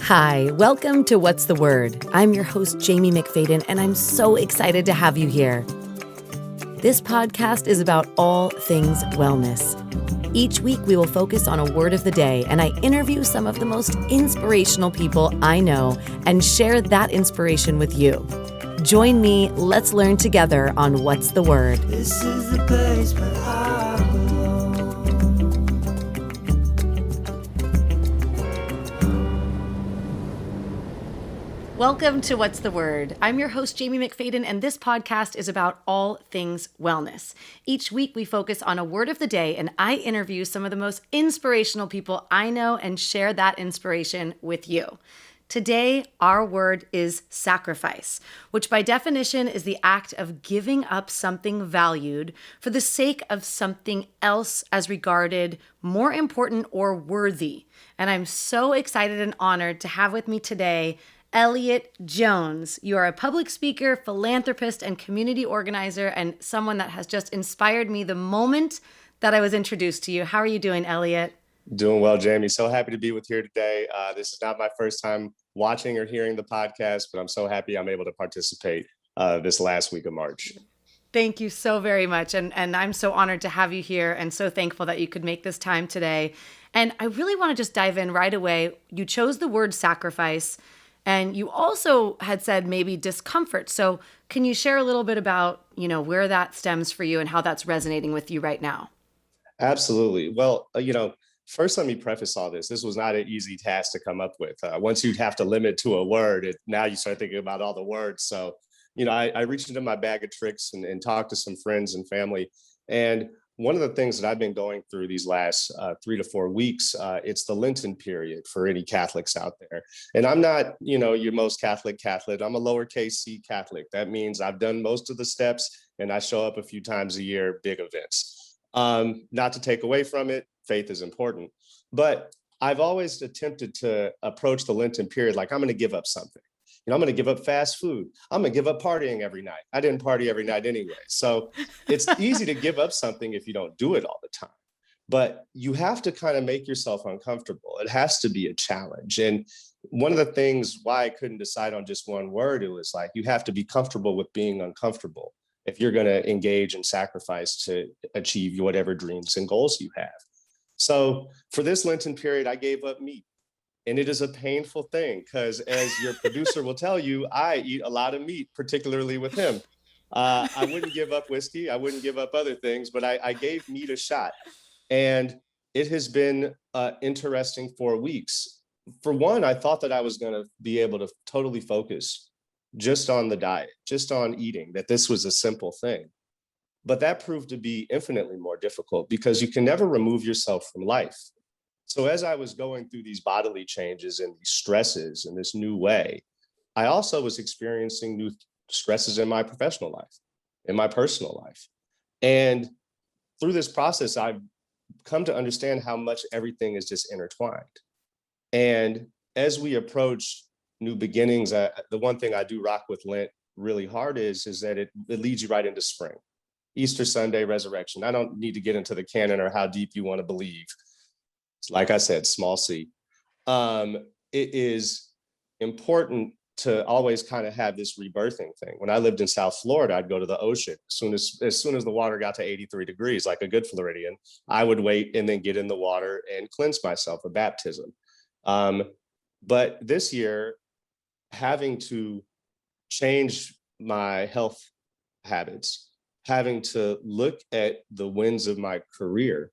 Hi, welcome to What's the Word? I'm your host, Jaime McFaden, and I'm so excited to have you here. This podcast is about all things wellness. Each week, we will focus on a word of the day, and I interview some of the most inspirational people I know and share that inspiration with you. Join me, let's learn together on What's the Word. This is the place where I belong. Welcome to What's the Word? I'm your host, Jaime McFaden, and this podcast is about all things wellness. Each week, we focus on a word of the day, and I interview some of the most inspirational people I know and share that inspiration with you. Today, our word is sacrifice, which by definition is the act of giving up something valued for the sake of something else as regarded more important or worthy. And I'm so excited and honored to have with me today Elliott Jones. You are a public speaker, philanthropist, and community organizer, and someone that has just inspired me the moment that I was introduced to you. How are you doing, Elliott? Doing well, Jamie. So happy to be with you here today. This is not my first time watching or hearing the podcast, but I'm so happy I'm able to participate this last week of March. Thank you so very much. And I'm so honored to have you here and so thankful that you could make this time today. And I really want to just dive in right away. You chose the word sacrifice, and you also had said maybe discomfort. So can you share a little bit about, where that stems for you and how that's resonating with you right now? Absolutely. Well, first, let me preface all this. This was not an easy task to come up with. Once you have to limit to a word, now you start thinking about all the words. So, I reached into my bag of tricks and talked to some friends and family. And one of the things that I've been going through these last 3 to 4 weeks, it's the Lenten period for any Catholics out there. And I'm not, your most Catholic. I'm a lowercase c Catholic. That means I've done most of the steps and I show up a few times a year, big events. Not to take away from it, faith is important. But I've always attempted to approach the Lenten period like I'm going to give up something. I'm going to give up fast food. I'm going to give up partying every night. I didn't party every night anyway. So it's easy to give up something if you don't do it all the time. But you have to kind of make yourself uncomfortable. It has to be a challenge. And one of the things why I couldn't decide on just one word, it was like you have to be comfortable with being uncomfortable if you're going to engage in sacrifice to achieve whatever dreams and goals you have. So for this Lenten period, I gave up meat. And it is a painful thing because, as your producer will tell you, I eat a lot of meat, particularly with him. I wouldn't give up whiskey. I wouldn't give up other things, but I gave meat a shot. And it has been interesting 4 weeks. For one, I thought that I was going to be able to totally focus just on the diet, just on eating, that this was a simple thing. But that proved to be infinitely more difficult because you can never remove yourself from life. So as I was going through these bodily changes and these stresses in this new way, I also was experiencing new stresses in my professional life, in my personal life. And through this process, I've come to understand how much everything is just intertwined. And as we approach new beginnings, the one thing I do rock with Lent really hard is that it leads you right into spring. Easter Sunday, resurrection. I don't need to get into the canon or how deep you want to believe. Like I said, small c. It is important to always kind of have this rebirthing thing. When I lived in South Florida, I'd go to the ocean. As soon as the water got to 83 degrees, like a good Floridian, I would wait and then get in the water and cleanse myself, a baptism. But this year, having to change my health habits, having to look at the wins of my career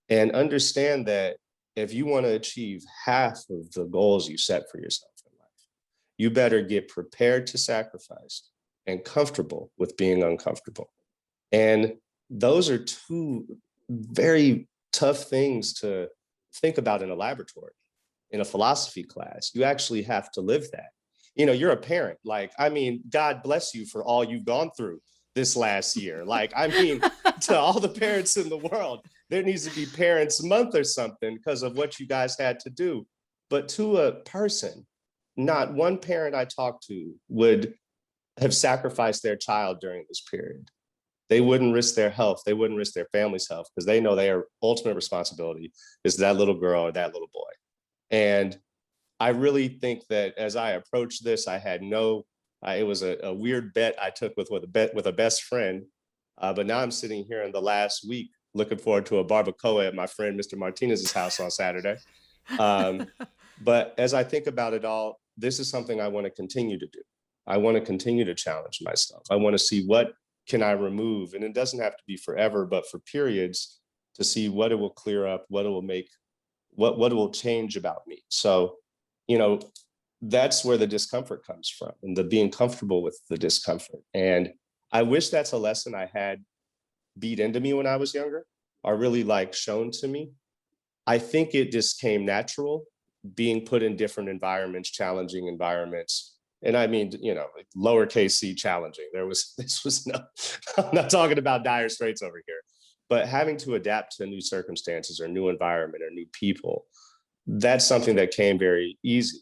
and understand that if you want to achieve half of the goals you set for yourself in life, you better get prepared to sacrifice and comfortable with being uncomfortable. And those are two very tough things to think about in a laboratory, in a philosophy class. You actually have to live that. You're a parent. God bless you for all you've gone through this last year. To all the parents in the world, there needs to be Parents Month or something because of what you guys had to do. But to a person, not one parent I talked to would have sacrificed their child during this period. They wouldn't risk their health. They wouldn't risk their family's health because they know their ultimate responsibility is that little girl or that little boy. And I really think that as I approached this, I had it was a weird bet I took with a best friend. But now I'm sitting here in the last week looking forward to a barbacoa at my friend Mr. Martinez's house on Saturday. Um, but as I think about it all, this is something I want to continue to do. I want to continue to challenge myself. I want to see what can I remove, and it doesn't have to be forever, but for periods, to see what it will clear up, what it will make, what it will change about me. So, you know, that's where the discomfort comes from, and the being comfortable with the discomfort. And I wish that's a lesson I had beat into me when I was younger, or really like shown to me. I think it just came natural being put in different environments, challenging environments. And I mean, like lowercase c challenging. This was no, I'm not talking about dire straits over here, but having to adapt to new circumstances or new environment or new people, that's something that came very easy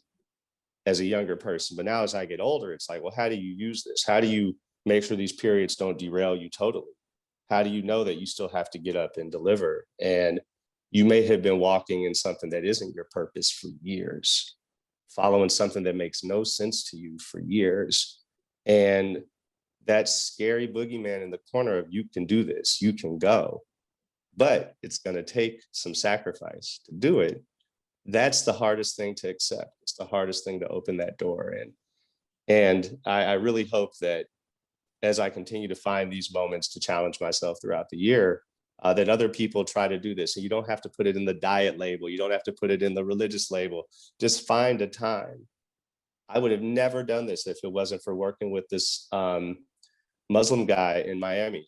as a younger person. But now as I get older, it's like, well, how do you use this? How do you make sure these periods don't derail you totally? How do you know that you still have to get up and deliver? And you may have been walking in something that isn't your purpose for years, following something that makes no sense to you for years. And that scary boogeyman in the corner of, you can do this, you can go, but it's going to take some sacrifice to do it. That's the hardest thing to accept. It's the hardest thing to open that door in. And I really hope that as I continue to find these moments to challenge myself throughout the year, that other people try to do this. And you don't have to put it in the diet label. You don't have to put it in the religious label. Just find a time. I would have never done this if it wasn't for working with this Muslim guy in Miami,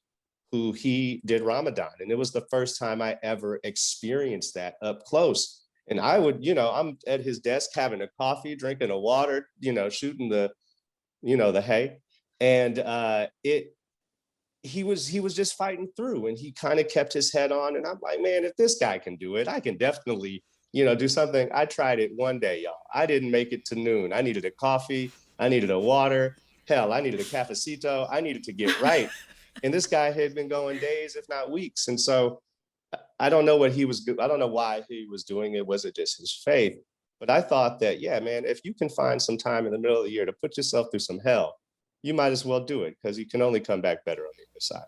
who he did Ramadan. And it was the first time I ever experienced that up close. And I would, I'm at his desk having a coffee, drinking a water, shooting the hay. And he was just fighting through, and he kind of kept his head on. And I'm like, man, if this guy can do it, I can definitely, do something. I tried it one day, y'all. I didn't make it to noon. I needed a coffee. I needed a water. Hell, I needed a cafecito. I needed to get right. And this guy had been going days, if not weeks. And so I don't know I don't know why he was doing it. Was it just his faith? But I thought that, yeah, man, if you can find some time in the middle of the year to put yourself through some hell, you might as well do it, because you can only come back better on the other side.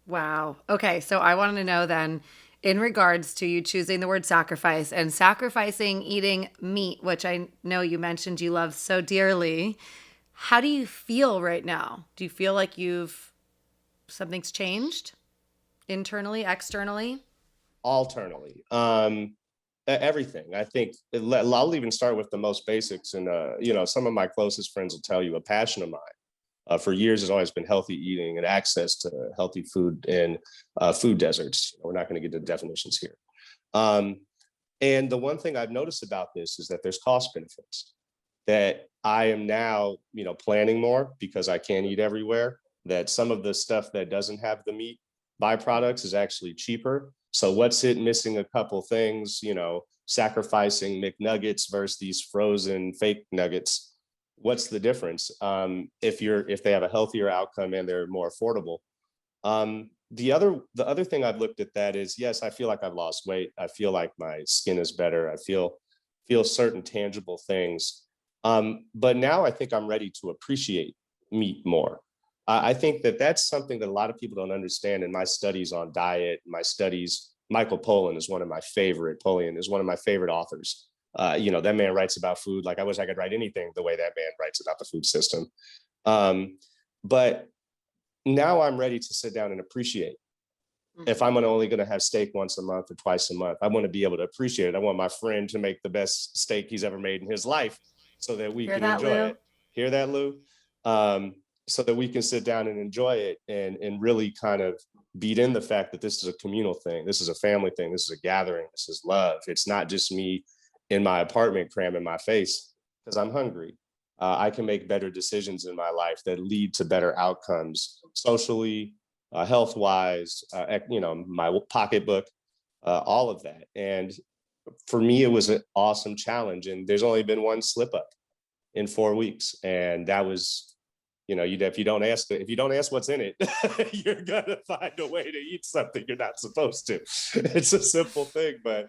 Wow. Okay. So I wanted to know then, in regards to you choosing the word sacrifice and sacrificing eating meat, which I know you mentioned you love so dearly, how do you feel right now? Do you feel like something's changed internally, externally? Alternately, everything. I think I'll even start with the most basics. And, some of my closest friends will tell you a passion of mine for years has always been healthy eating and access to healthy food in food deserts. We're not going to get into definitions here. And the one thing I've noticed about this is that there's cost benefits, that I am now, planning more because I can't eat everywhere, that some of the stuff that doesn't have the meat byproducts is actually cheaper. So what's it missing a couple things, sacrificing McNuggets versus these frozen fake nuggets? What's the difference if they have a healthier outcome and they're more affordable? The other thing I've looked at that is, yes, I feel like I've lost weight. I feel like my skin is better. I feel certain tangible things. But now I think I'm ready to appreciate meat more. I think that that's something that a lot of people don't understand. In my studies on diet, Michael Pollan is one of my favorite. Pollan is one of my favorite authors. That man writes about food. Like, I wish I could write anything the way that man writes about the food system. But now I'm ready to sit down and appreciate. If I'm only going to have steak once a month or twice a month, I want to be able to appreciate it. I want my friend to make the best steak he's ever made in his life, so that we can enjoy it. Hear that, Lou? So that we can sit down and enjoy it, and really kind of beat in the fact that this is a communal thing. This is a family thing. This is a gathering. This is love. It's not just me in my apartment cramming my face because I'm hungry. I can make better decisions in my life that lead to better outcomes socially, health-wise, my pocketbook, all of that. And for me, it was an awesome challenge. And there's only been one slip up in 4 weeks. And that was, if you don't ask what's in it, you're gonna find a way to eat something you're not supposed to. It's a simple thing, but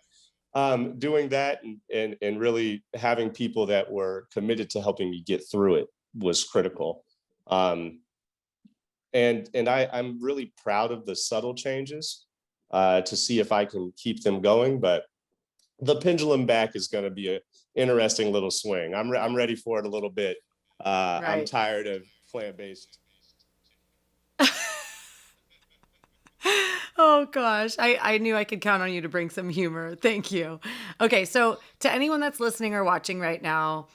doing that and really having people that were committed to helping me get through it was critical. Um, I'm really proud of the subtle changes to see if I can keep them going. But the pendulum back is going to be an interesting little swing. I'm ready for it a little bit. I'm Right. tired of plant-based. Oh gosh, I knew I could count on you to bring some humor. Thank you. Okay, so to anyone that's listening or watching right now,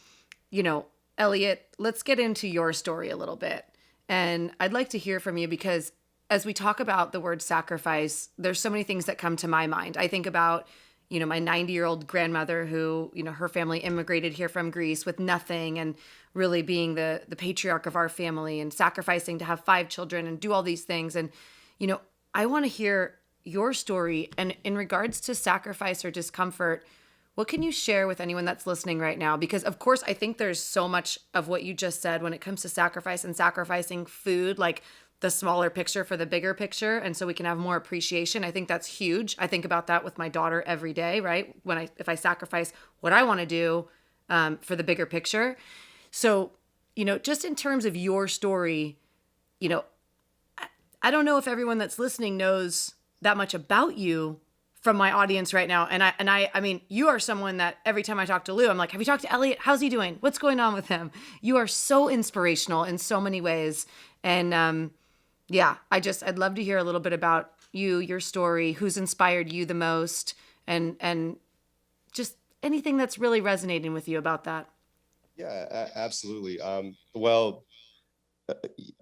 you know, Elliott, let's get into your story a little bit. And I'd like to hear from you because as we talk about the word sacrifice, there's so many things that come to my mind. I think about, my 90-year-old grandmother who, her family immigrated here from Greece with nothing and really being the patriarch of our family and sacrificing to have 5 children and do all these things. And, I want to hear your story. And in regards to sacrifice or discomfort, what can you share with anyone that's listening right now? Because, of course, I think there's so much of what you just said when it comes to sacrifice and sacrificing food, like the smaller picture for the bigger picture. And so we can have more appreciation. I think that's huge. I think about that with my daughter every day, right? If I sacrifice what I want to do for the bigger picture. So, just in terms of your story, I don't know if everyone that's listening knows that much about you from my audience right now. And I mean, you are someone that every time I talk to Lou, I'm like, have you talked to Elliott? How's he doing? What's going on with him? You are so inspirational in so many ways. And yeah, I'd love to hear a little bit about you, your story, who's inspired you the most, and just anything that's really resonating with you about that. Yeah, absolutely. Well,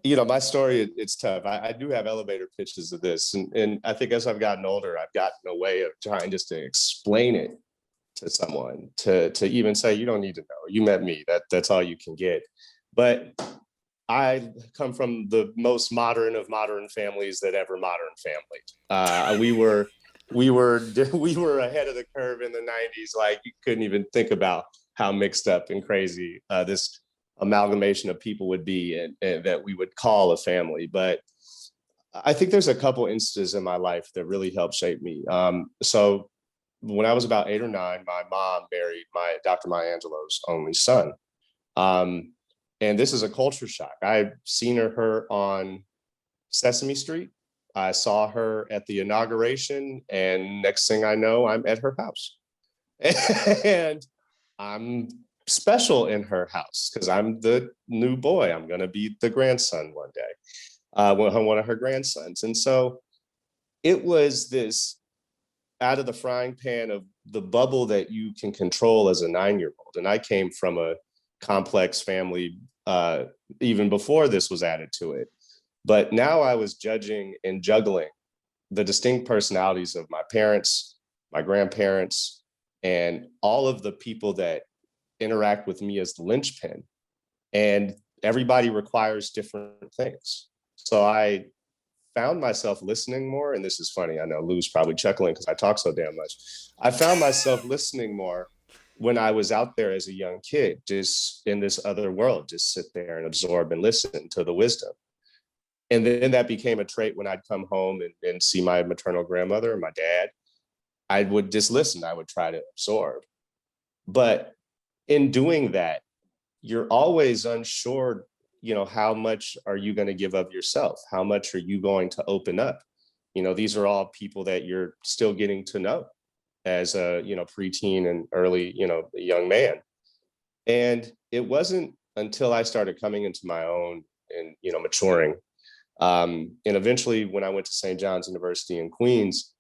my story, it's tough. I do have elevator pitches of this. And I think as I've gotten older, I've gotten a way of trying just to explain it to someone, to even say, you don't need to know. You met me. That's all you can get. But I come from the most modern of modern families that ever modern family. We were we were ahead of the curve in the 90s. Like you couldn't even think about how mixed up and crazy this amalgamation of people would be and that we would call a family. But I think there's a couple instances in my life that really helped shape me. So when I was about 8 or 9, my mom married my Dr. Maya Angelou's only son. Um, and this is a culture shock. I've seen her on Sesame Street. I saw her at the inauguration, and next thing I know, I'm at her house. And I'm special in her house because I'm the new boy. I'm going to be the grandson one day, one of her grandsons. And so it was this out of the frying pan of the bubble that you can control as a 9-year-old. And I came from a complex family even before this was added to it. But now I was judging and juggling the distinct personalities of my parents, my grandparents, and all of the people that interact with me as the linchpin. And everybody requires different things. So I found myself listening more. And this is funny. I know Lou's probably chuckling because I talk so damn much. I found myself listening more when I was out there as a young kid, just in this other world, just sit there and absorb and listen to the wisdom. And then that became a trait when I'd come home and see my maternal grandmother and my dad. I would just listen. I would try to absorb. But in doing that, you're always unsure, how much are you going to give of yourself? How much are you going to open up? These are all people that you're still getting to know as a, preteen and early, young man. And it wasn't until I started coming into my own and, maturing. And eventually when I went to St. John's University in Queens,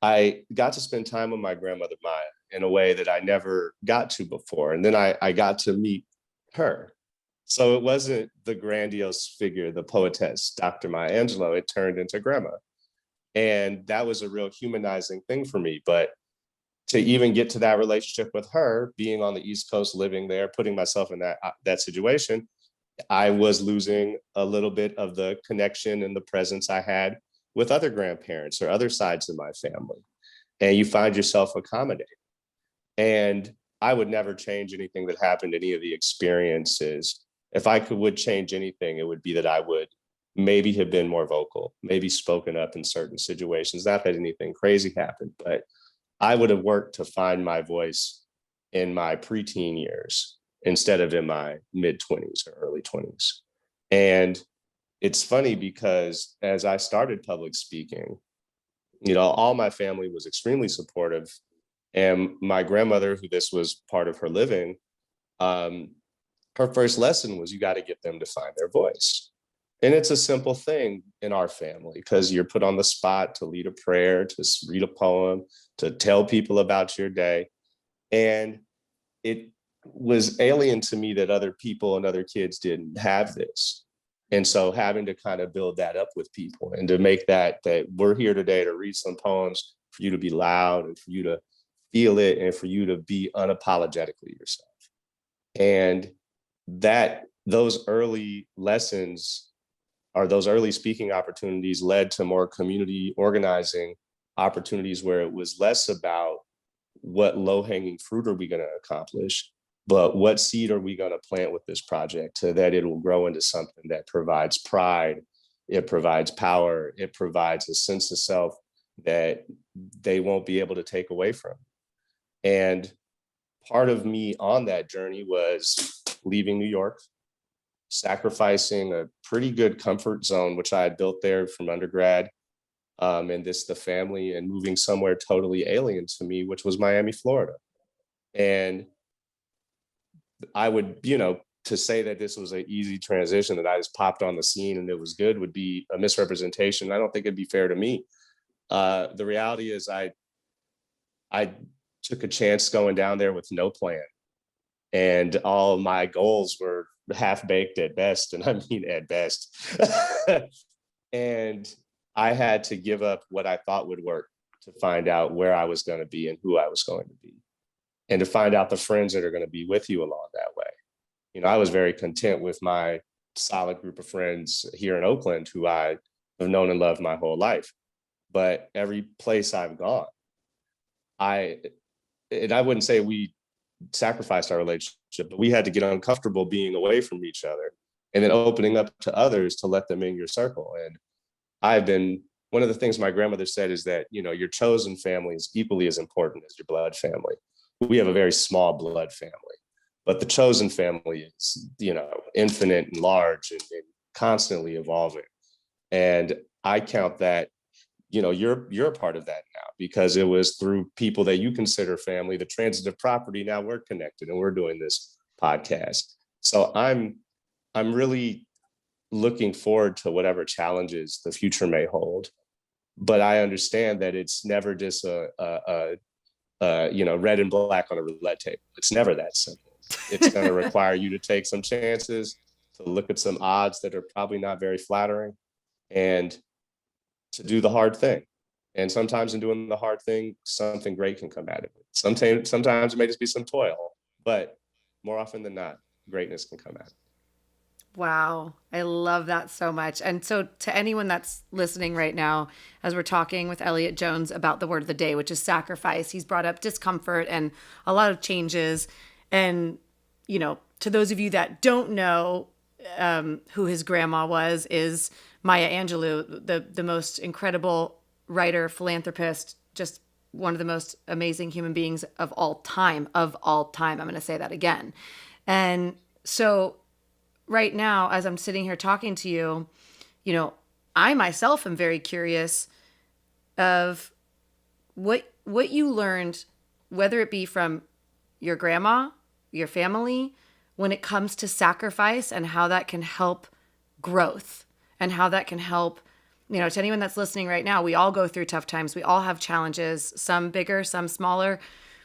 I got to spend time with my grandmother, Maya, in a way that I never got to before. And then I got to meet her. So it wasn't the grandiose figure, the poetess, Dr. Maya Angelou. It turned into grandma. And that was a real humanizing thing for me. But to even get to that relationship with her, being on the East Coast, living there, putting myself in that situation, I was losing a little bit of the connection and the presence I had with other grandparents or other sides of my family. And you find yourself accommodating. And I would never change anything that happened, any of the experiences. If I would change anything, it would be that I would maybe have been more vocal, maybe spoken up in certain situations. Not that anything crazy happened, but I would have worked to find my voice in my preteen years instead of in my mid 20s or early 20s. And it's funny because as I started public speaking, all my family was extremely supportive. And my grandmother, who this was part of her living, um, her first lesson was you got to get them to find their voice. And it's a simple thing in our family because you're put on the spot to lead a prayer, to read a poem, to tell people about your day. And it was alien to me that other people and other kids didn't have this. And so having to kind of build that up with people and to make that we're here today to read some poems for you to be loud and for you to feel it and for you to be unapologetically yourself. And that those early lessons or those early speaking opportunities led to more community organizing opportunities where it was less about what low-hanging fruit are we going to accomplish, but what seed are we going to plant with this project so that it will grow into something that provides pride, it provides power, it provides a sense of self that they won't be able to take away from. And part of me on that journey was leaving New York, sacrificing a pretty good comfort zone, which I had built there from undergrad, and the family, and moving somewhere totally alien to me, which was Miami, Florida. And I would, to say that this was an easy transition, that I just popped on the scene and it was good, would be a misrepresentation. I don't think it'd be fair to me. The reality is I took a chance going down there with no plan. And all my goals were half-baked at best, and I mean at best. And I had to give up what I thought would work to find out where I was going to be and who I was going to be, and to find out the friends that are going to be with you along that way. I was very content with my solid group of friends here in Oakland who I have known and loved my whole life. But every place I've gone, I wouldn't say we sacrificed our relationship, but we had to get uncomfortable being away from each other and then opening up to others to let them in your circle. And one of the things my grandmother said is that, your chosen family is equally as important as your blood family. We have a very small blood family, but the chosen family is, infinite and large and constantly evolving. And I count that, you're a part of that now because it was through people that you consider family, the transitive property. Now we're connected and we're doing this podcast. So I'm really looking forward to whatever challenges the future may hold. But I understand that it's never just a red and black on a roulette table. It's never that simple. It's going to require you to take some chances, to look at some odds that are probably not very flattering, and to do the hard thing. And sometimes in doing the hard thing, something great can come out of it. Sometimes it may just be some toil, but more often than not, greatness can come out of it. Wow. I love that so much. And so to anyone that's listening right now, as we're talking with Elliott Jones about the word of the day, which is sacrifice, he's brought up discomfort and a lot of changes. And, to those of you that don't know who his grandma was, is Maya Angelou, the most incredible writer, philanthropist, just one of the most amazing human beings of all time. I'm going to say that again. And so right now, as I'm sitting here talking to you, I myself am very curious of what you learned, whether it be from your grandma, your family, when it comes to sacrifice and how that can help growth and how that can help, to anyone that's listening right now, we all go through tough times. We all have challenges, some bigger, some smaller.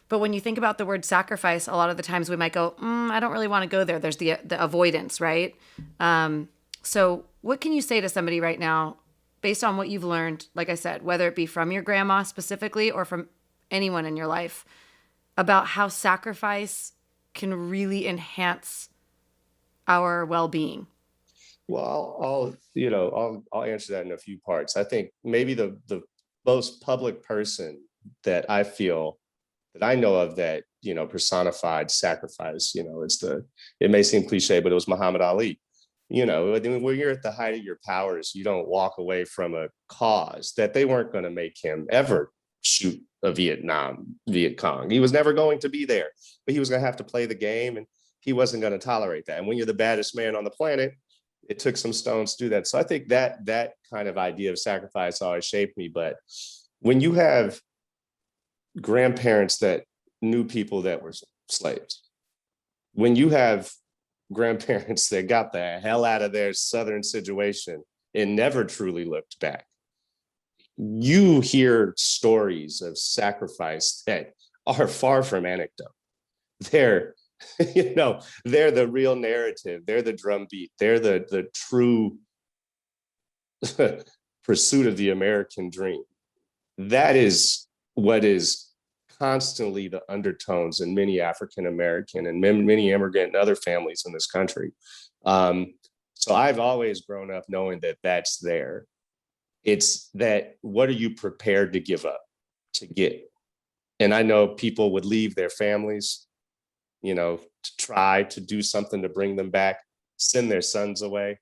But when you think about the word sacrifice, a lot of the times we might go, I don't really want to go there. There's the avoidance, right? So what can you say to somebody right now, based on what you've learned, like I said, whether it be from your grandma specifically or from anyone in your life, about how sacrifice can really enhance our well-being? Well, I'll answer that in a few parts. I think maybe the most public person that I feel that I know of that, personified sacrifice, it may seem cliche, but it was Muhammad Ali. When you're at the height of your powers, you don't walk away from a cause that they weren't going to make him ever shoot a Viet Cong. He was never going to be there, but he was going to have to play the game, and he wasn't going to tolerate that. And when you're the baddest man on the planet, it took some stones to do that. So I think that kind of idea of sacrifice always shaped me. But when you have grandparents that knew people that were slaves, when you have grandparents that got the hell out of their Southern situation and never truly looked back, you hear stories of sacrifice that are far from anecdote. They're, they're the real narrative. They're the drumbeat. They're the true pursuit of the American dream. That is what is constantly the undertones in many African American and many immigrant and other families in this country. So I've always grown up knowing that that's there. It's that, what are you prepared to give up to get? And I know people would leave their families, to try to do something to bring them back, send their sons away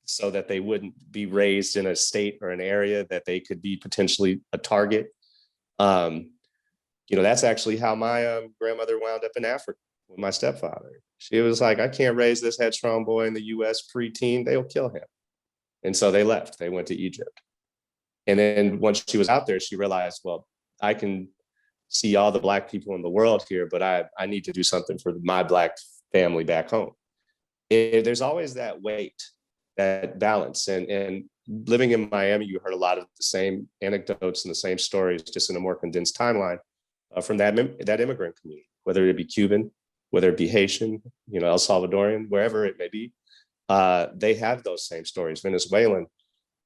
so that they wouldn't be raised in a state or an area that they could be potentially a target. That's actually how my grandmother wound up in Africa with my stepfather. She was like, I can't raise this headstrong boy in the US preteen, they'll kill him. And so they left, they went to Egypt. And then once she was out there, she realized, well, I can see all the Black people in the world here, but I need to do something for my Black family back home. There's always that weight, that balance. And living in Miami, you heard a lot of the same anecdotes and the same stories, just in a more condensed timeline from that immigrant community, whether it be Cuban, whether it be Haitian, El Salvadorian, wherever it may be. They have those same stories, Venezuelan,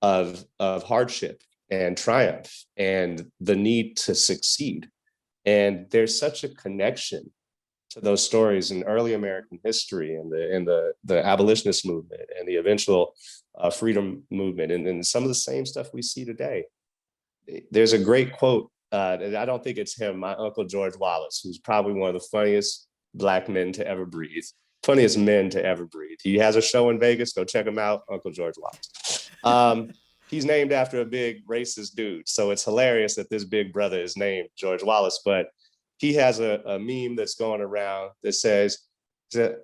of hardship and triumph and the need to succeed. And there's such a connection to those stories in early American history and the abolitionist movement and the eventual freedom movement and some of the same stuff we see today. There's a great quote, I don't think it's him, my Uncle George Wallace, who's probably one of the funniest Black men to ever breathe, funniest men to ever breathe. He has a show in Vegas, go check him out, Uncle George Wallace. He's named after a big racist dude, so it's hilarious that this big brother is named George Wallace, but he has a meme that's going around that says,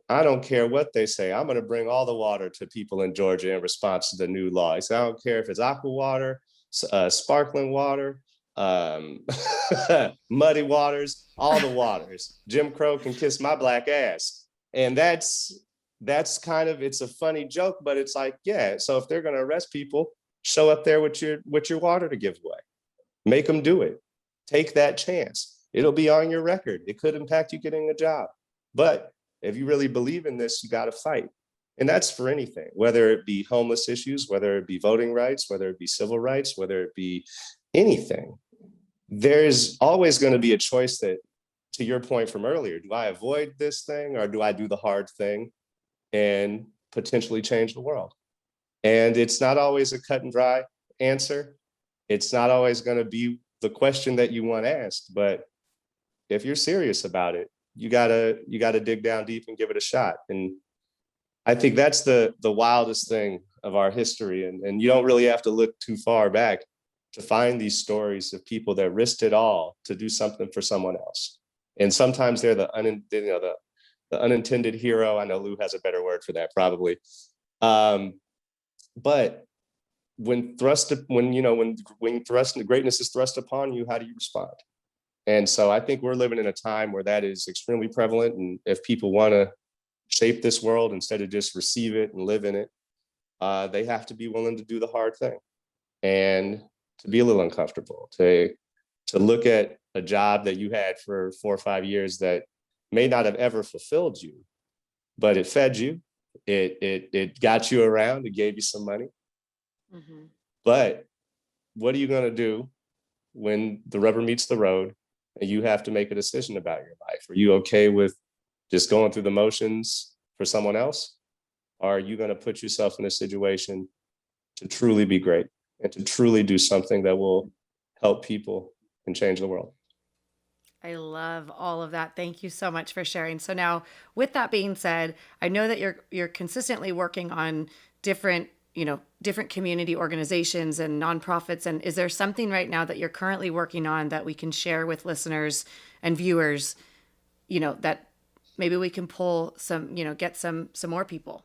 I don't care what they say, I'm going to bring all the water to people in Georgia in response to the new law. He said, I don't care if it's aqua water, sparkling water, muddy waters, all the waters. Jim Crow can kiss my Black ass. And that's kind of, it's a funny joke, but it's like, yeah, so if they're going to arrest people, show up there with your water to give away. Make them do it. Take that chance. It'll be on your record. It could impact you getting a job. But if you really believe in this, you got to fight. And that's for anything, whether it be homeless issues, whether it be voting rights, whether it be civil rights, whether it be anything. There's always going to be a choice that, to your point from earlier, do I avoid this thing or do I do the hard thing and potentially change the world? And it's not always a cut and dry answer. It's not always going to be the question that you want asked, but if you're serious about it, you gotta dig down deep and give it a shot. And I think that's the wildest thing of our history. And you don't really have to look too far back to find these stories of people that risked it all to do something for someone else. And sometimes they're the unintended hero. I know Lou has a better word for that, probably. But when greatness is thrust upon you, how do you respond? And so I think we're living in a time where that is extremely prevalent. And if people want to shape this world instead of just receive it and live in it, they have to be willing to do the hard thing and to be a little uncomfortable, to look at a job that you had for 4 or 5 years that may not have ever fulfilled you, but it fed you. It got you around, it gave you some money. Mm-hmm. But what are you going to do when the rubber meets the road and you have to make a decision about your life? Are you okay with just going through the motions for someone else? Or are you going to put yourself in a situation to truly be great and to truly do something that will help people and change the world? I love all of that. Thank you so much for sharing. So now, with that being said, I know that you're consistently working on different different community organizations and nonprofits. And is there something right now that you're currently working on that we can share with listeners and viewers, that maybe we can pull some, get some more people?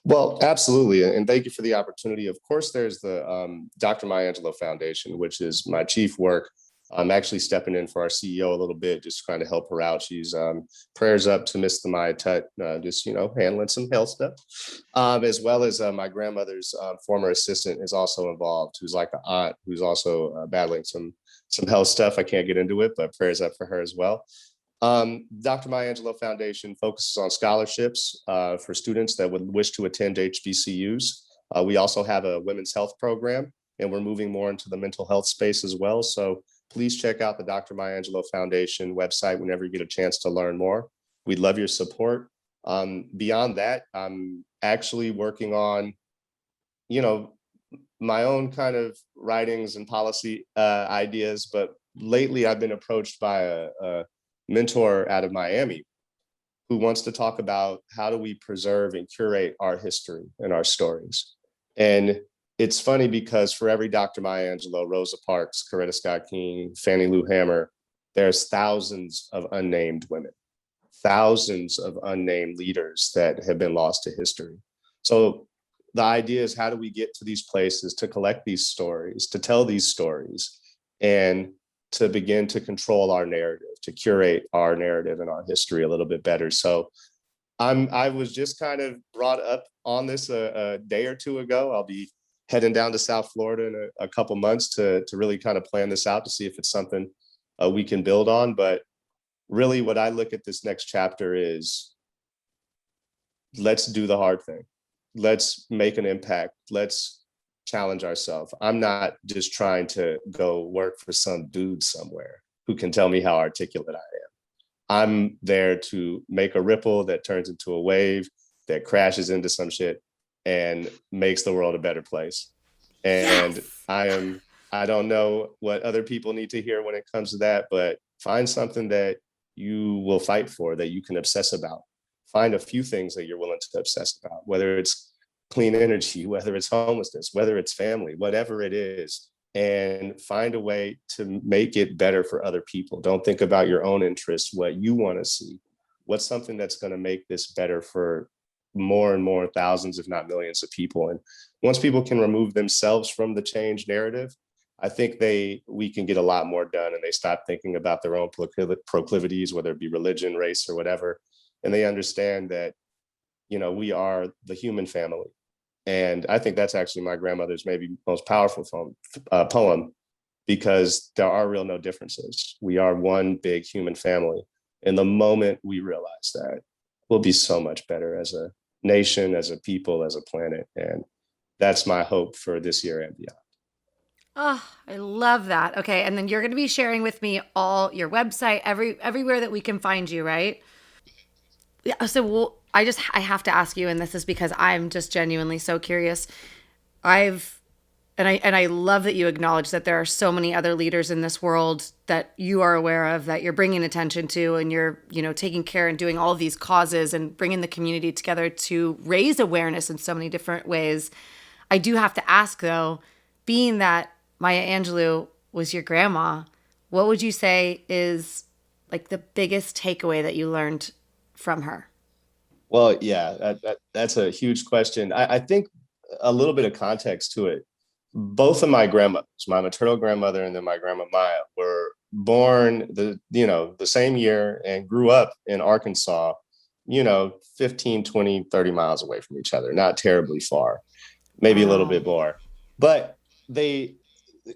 Well, absolutely. And thank you for the opportunity. Of course, there's the Dr. Maya Angelou Foundation, which is my chief work. I'm actually stepping in for our CEO a little bit, just trying to help her out. She's prayers up to Miss the Maya Tut, just, handling some health stuff, as well as my grandmother's former assistant is also involved, who's like an aunt, who's also battling some health stuff. I can't get into it, but prayers up for her as well. Dr. Maya Angelou Foundation focuses on scholarships for students that would wish to attend HBCUs. We also have a women's health program, and we're moving more into the mental health space as well. So please check out the Dr. Maya Angelou Foundation website whenever you get a chance to learn more. We'd love your support. Beyond that, I'm actually working on, my own kind of writings and policy ideas, but lately I've been approached by a mentor out of Miami who wants to talk about how do we preserve and curate our history and our stories. And it's funny because for every Dr. Maya Angelou, Rosa Parks, Coretta Scott King, Fannie Lou Hamer, there's thousands of unnamed women, thousands of unnamed leaders that have been lost to history. So the idea is, how do we get to these places to collect these stories, to tell these stories, and to begin to control our narrative, to curate our narrative and our history a little bit better. So I was just kind of brought up on this a day or two ago. I'll be heading down to South Florida in a couple months to really kind of plan this out to see if it's something we can build on. But really what I look at this next chapter is, let's do the hard thing. Let's make an impact. Let's challenge ourselves. I'm not just trying to go work for some dude somewhere who can tell me how articulate I am. I'm there to make a ripple that turns into a wave that crashes into some shit and makes the world a better place. And yes. I don't know what other people need to hear when it comes to that, but find something that you will fight for, that you can obsess about. Find a few things that you're willing to obsess about, whether it's clean energy, whether it's homelessness, whether it's family, whatever it is, and find a way to make it better for other people. Don't think about your own interests, what you want to see. What's something that's going to make this better for more and more thousands, if not millions of people? And once people can remove themselves from the change narrative, I think we can get a lot more done, and they stop thinking about their own proclivities, whether it be religion, race, or whatever. And they understand that, we are the human family. And I think that's actually my grandmother's maybe most powerful poem, because there are real no differences. We are one big human family. And the moment we realize that, we'll be so much better as a nation, as a people, as a planet. And that's my hope for this year and beyond. Oh, I love that. Okay. And then you're going to be sharing with me all your website, everywhere that we can find you, right? Yeah. So I have to ask you, and this is because I'm just genuinely so curious. I love that you acknowledge that there are so many other leaders in this world that you are aware of, that you're bringing attention to, and you're, taking care and doing all of these causes and bringing the community together to raise awareness in so many different ways. I do have to ask though, being that Maya Angelou was your grandma, what would you say is like the biggest takeaway that you learned from her? Well, yeah, that's a huge question. I think a little bit of context to it. Both of my grandmothers, my maternal grandmother and then my grandma Maya, were born the same year and grew up in Arkansas, 15, 20, 30 miles away from each other, not terribly far, maybe a little bit more. But they,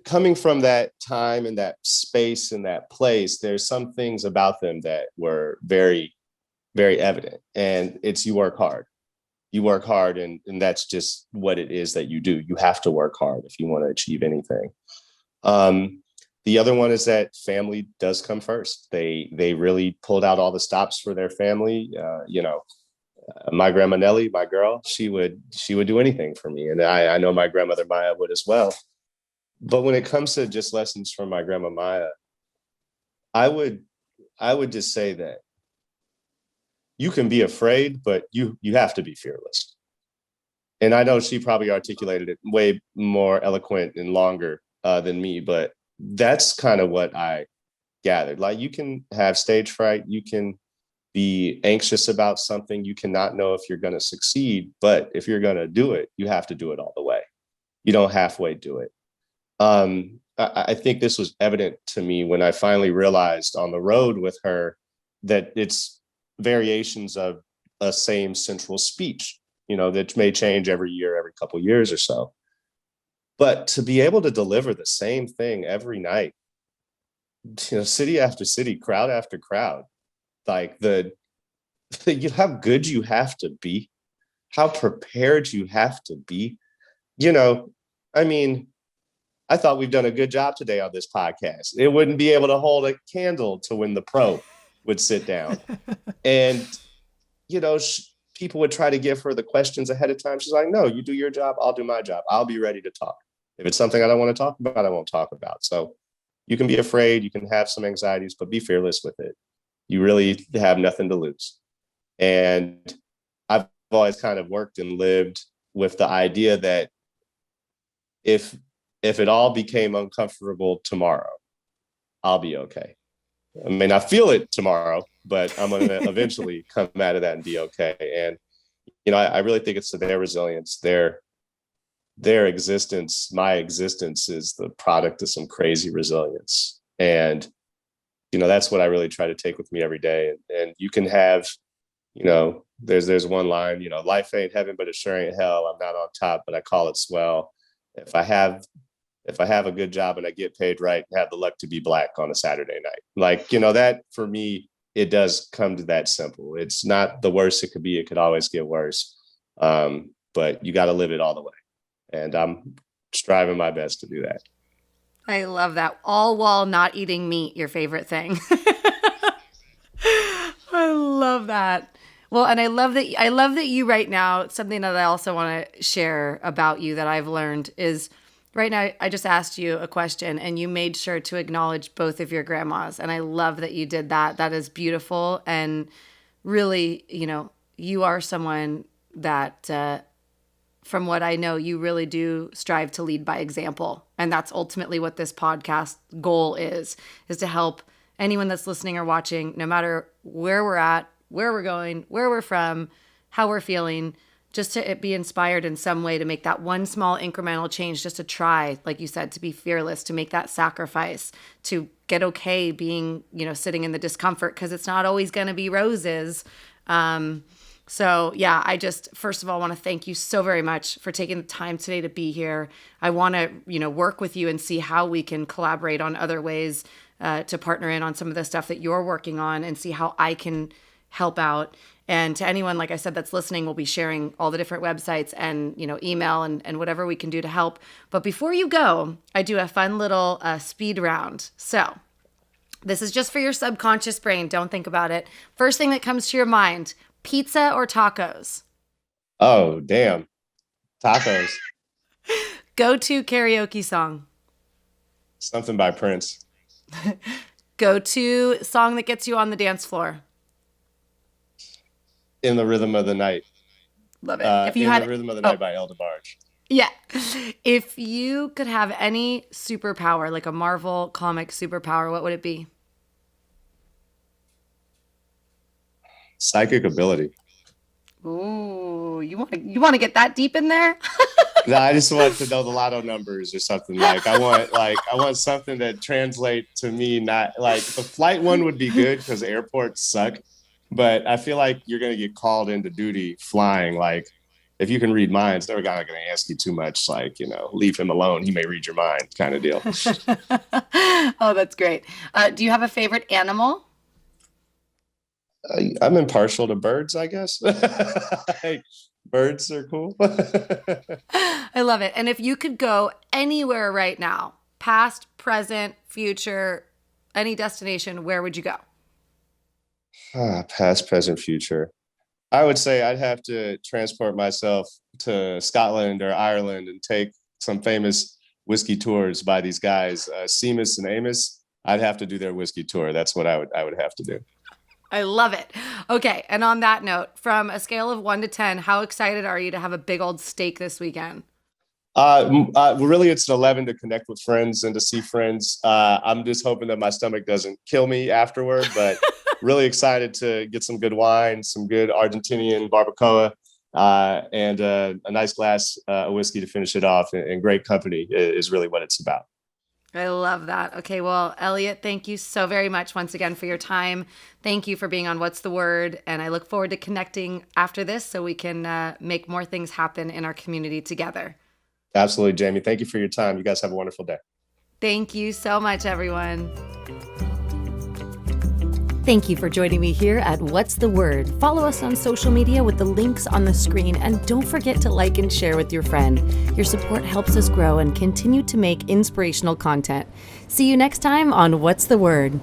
coming from that time and that space and that place, there's some things about them that were very, very evident. And it's, you work hard. You work hard, and that's just what it is that you do. You have to work hard if you want to achieve anything. The other one is that family does come first. They really pulled out all the stops for their family. My grandma Nellie, my girl, she would do anything for me, and I know my grandmother Maya would as well. But when it comes to just lessons from my grandma Maya, I would just say that you can be afraid, but you have to be fearless. And I know she probably articulated it way more eloquent and longer than me, but that's kind of what I gathered. Like, you can have stage fright, you can be anxious about something, you cannot know if you're going to succeed, but if you're going to do it, you have to do it all the way. You don't halfway do it. I think this was evident to me when I finally realized on the road with her that it's variations of a same central speech, that may change every year, every couple of years or so. But to be able to deliver the same thing every night, city after city, crowd after crowd, like how good you have to be, how prepared you have to be. I mean, I thought we've done a good job today on this podcast. It wouldn't be able to hold a candle to when the pro would sit down. And, people would try to give her the questions ahead of time. She's like, no, you do your job, I'll do my job. I'll be ready to talk. If it's something I don't want to talk about, I won't talk about. So you can be afraid, you can have some anxieties, but be fearless with it. You really have nothing to lose. And I've always kind of worked and lived with the idea that if it all became uncomfortable tomorrow, I'll be okay. I may not feel it tomorrow, but I'm going to eventually come out of that and be okay. And, I really think it's their resilience, their existence. My existence is the product of some crazy resilience. And, that's what I really try to take with me every day. And you can have, there's one line, life ain't heaven, but it sure ain't hell. I'm not on top, but I call it swell. If I have a good job and I get paid right, and have the luck to be Black on a Saturday night, like, that for me, it does come to that simple. It's not the worst it could be. It could always get worse. But you got to live it all the way. And I'm striving my best to do that. I love that. All while not eating meat, your favorite thing. I love that. Well, and I love that you right now, something that I also want to share about you that I've learned is right now, I just asked you a question and you made sure to acknowledge both of your grandmas. And I love that you did that. That is beautiful. And really, you are someone that, from what I know, you really do strive to lead by example. And that's ultimately what this podcast goal is to help anyone that's listening or watching, no matter where we're at, where we're going, where we're from, how we're feeling, just to be inspired in some way to make that one small incremental change, just to try, like you said, to be fearless, to make that sacrifice, to get okay being, sitting in the discomfort, because it's not always going to be roses. So yeah, I just, first of all, want to thank you so very much for taking the time today to be here. I want to, work with you and see how we can collaborate on other ways to partner in on some of the stuff that you're working on and see how I can help out. And to anyone, like I said, that's listening, we'll be sharing all the different websites and, email and whatever we can do to help. But before you go, I do a fun little speed round. So this is just for your subconscious brain. Don't think about it. First thing that comes to your mind, pizza or tacos? Oh, damn. Tacos. Go-to karaoke song? Something by Prince. Go-to song that gets you on the dance floor? In the Rhythm of the Night. Love it. If you had the Rhythm of the Night by El DeBarge. Yeah. If you could have any superpower, like a Marvel comic superpower, what would it be? Psychic ability. Ooh, you want to get that deep in there? No, I just want to know the lotto numbers or something. I want something that translates to me. Not like the flight one would be good because airports suck, but I feel like you're gonna get called into duty flying. Like, if you can read minds, they're not gonna ask you too much. Like, leave him alone. He may read your mind, kind of deal. Oh, that's great. Do you have a favorite animal? I'm impartial to birds, I guess. Birds are cool. I love it. And if you could go anywhere right now, past, present, future, any destination, where would you go? Past, present, future. I would say I'd have to transport myself to Scotland or Ireland and take some famous whiskey tours by these guys, Seamus and Amos. I'd have to do their whiskey tour. That's what I would have to do. I love it. Okay. And on that note, from a scale of 1 to 10, how excited are you to have a big old steak this weekend? Really, it's an 11 to connect with friends and to see friends. I'm just hoping that my stomach doesn't kill me afterward, but really excited to get some good wine, some good Argentinian barbacoa, and a nice glass of whiskey to finish it off. And great company is really what it's about. I love that. Okay, well, Elliott, thank you so very much once again for your time. Thank you for being on What's the Word? And I look forward to connecting after this so we can make more things happen in our community together. Absolutely, Jamie. Thank you for your time. You guys have a wonderful day. Thank you so much, everyone. Thank you for joining me here at What's the Word? Follow us on social media with the links on the screen, and don't forget to like and share with your friend. Your support helps us grow and continue to make inspirational content. See you next time on What's the Word?